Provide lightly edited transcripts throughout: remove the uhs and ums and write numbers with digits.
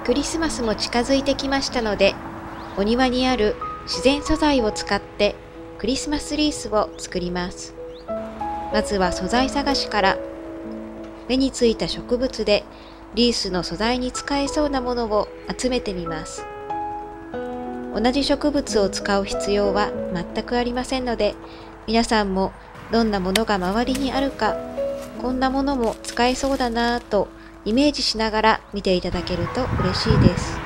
クリスマスも近づいてきましたので、お庭にある自然素材を使ってクリスマスリースを作ります。まずは素材探しから、目についた植物でリースの素材に使えそうなものを集めてみます。同じ植物を使う必要は全くありませんので、皆さんもどんなものが周りにあるか、こんなものも使えそうだなぁとイメージしながら見ていただけると嬉しいです。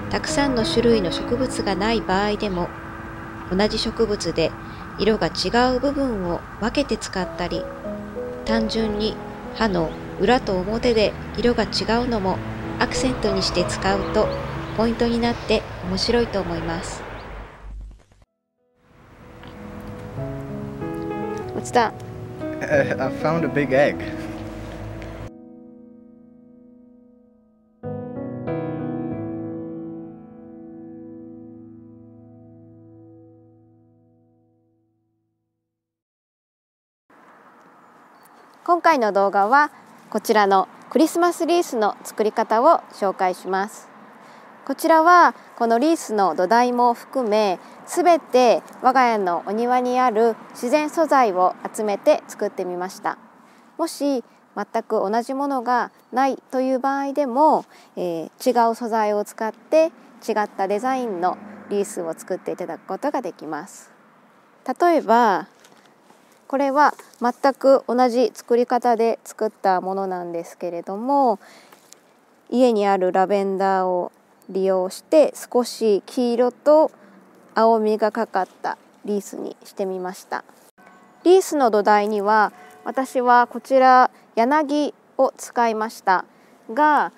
たくさんの種類の植物がない場合でも、同じ植物で色が違う部分を分けて使ったり、単純に葉の裏と表で色が違うのもアクセントにして使うとポイントになって面白いと思います。What's that? I found a big egg.今回の動画はこちらのクリスマスリースの作り方を紹介します。こちらはこのリースの土台も含め、すべて我が家のお庭にある自然素材を集めて作ってみました。もし全く同じものがないという場合でも、違う素材を使って違ったデザインのリースを作っていただくことができます。例えばこれは全く同じ作り方で作ったものなんですけれども、家にあるラベンダーを利用して少し黄色と青みがかかったリースにしてみました。リースの土台には私はこちら柳を使いましたが、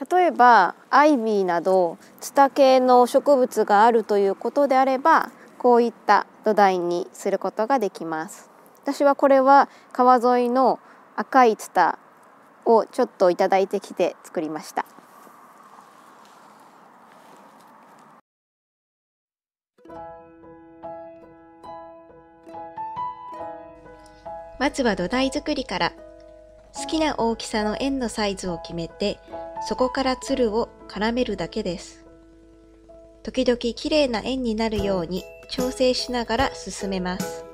例えばアイビーなどツタ系の植物があるということであれば、こういった土台にすることができます。私はこれは川沿いの赤いツタをちょっといただいてきて作りました。まずは土台作りから。好きな大きさの円のサイズを決めて、そこからつるを絡めるだけです。時々きれいな円になるように調整しながら進めます。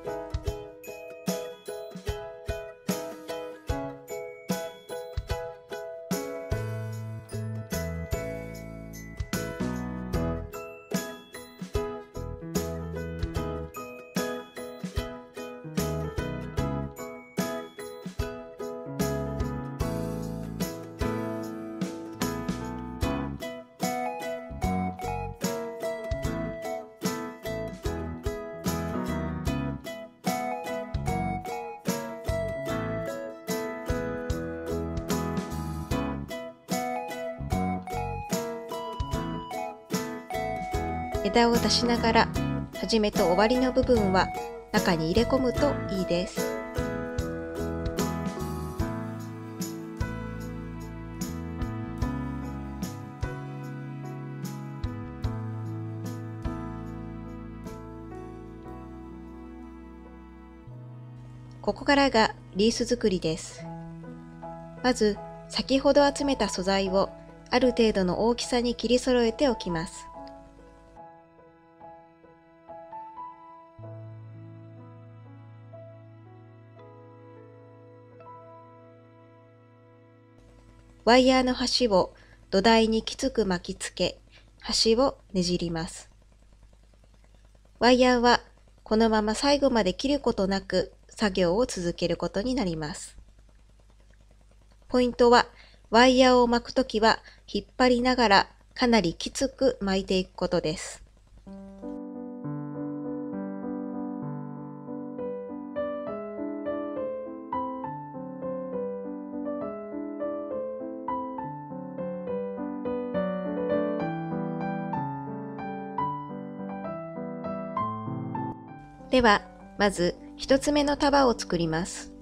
枝を出しながら、始めと終わりの部分は中に入れ込むといいです。ここからがリース作りです。まず、先ほど集めた素材をある程度の大きさに切り揃えておきます。ワイヤーの端を土台にきつく巻きつけ、端をねじります。ワイヤーはこのまま最後まで切ることなく作業を続けることになります。ポイントは、ワイヤーを巻くときは引っ張りながらかなりきつく巻いていくことです。では、まず一つ目の束を作ります。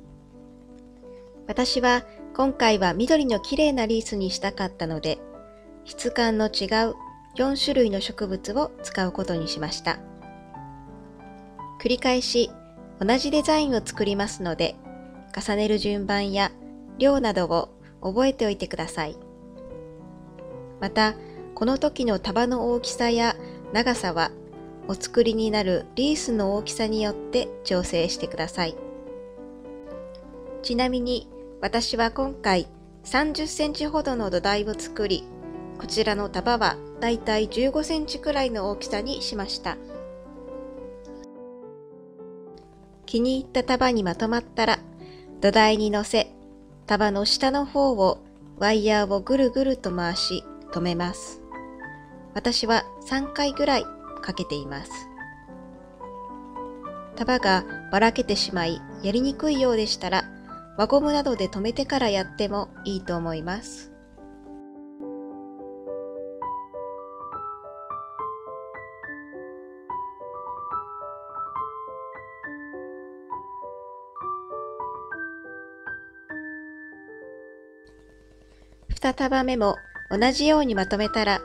私は今回は緑のきれいなリースにしたかったので、質感の違う4種類の植物を使うことにしました。繰り返し同じデザインを作りますので、重ねる順番や量などを覚えておいてください。また、この時の束の大きさや長さは、お作りになるリースの大きさによって調整してください。ちなみに私は今回30センチほどの土台を作り、こちらの束はだいたい15センチくらいの大きさにしました。気に入った束にまとまったら、土台に乗せ、束の下の方をワイヤーをぐるぐると回し留めます。私は3回ぐらいかけています。束がばらけてしまいやりにくいようでしたら、輪ゴムなどで留めてからやってもいいと思います。2束目も同じようにまとめたら、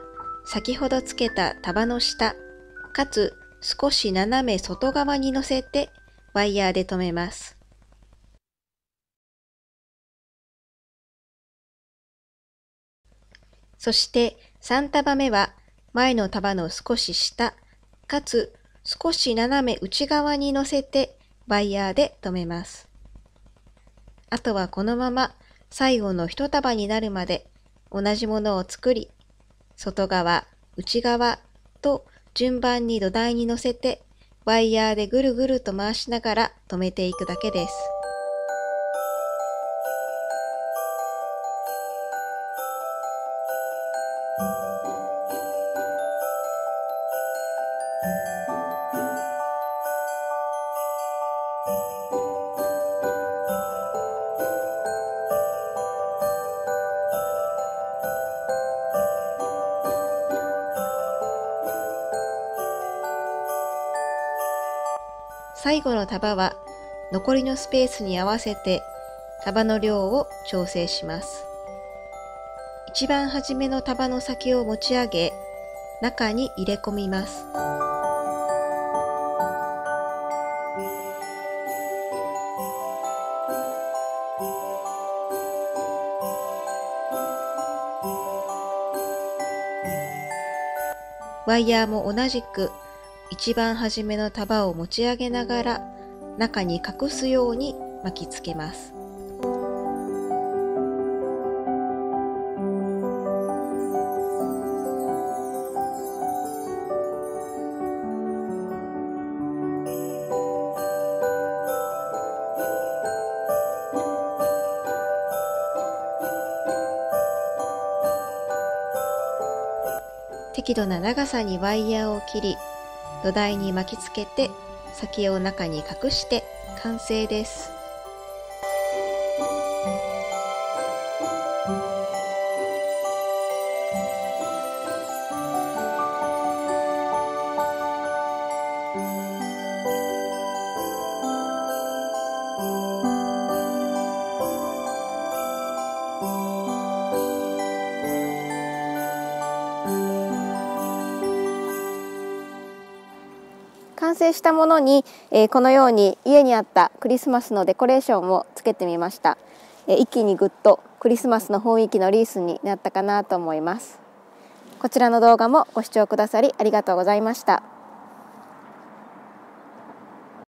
先ほどつけた束の下、かつ少し斜め外側に乗せてワイヤーで留めます。そして3束目は前の束の少し下、かつ少し斜め内側に乗せてワイヤーで留めます。あとはこのまま最後の1束になるまで同じものを作り、外側、内側と順番に土台に乗せてワイヤーでぐるぐると回しながら留めていくだけです。最後の束は残りのスペースに合わせて束の量を調整します。一番初めの束の先を持ち上げ、中に入れ込みます。ワイヤーも同じく一番初めの束を持ち上げながら中に隠すように巻きつけます。適度な長さにワイヤーを切り、土台に巻きつけて先を中に隠して完成です。完成したものに、このように家にあったクリスマスのデコレーションをつけてみました。一気にぐっとクリスマスの雰囲気のリースになったかなと思います。こちらの動画もご視聴くださりありがとうございました。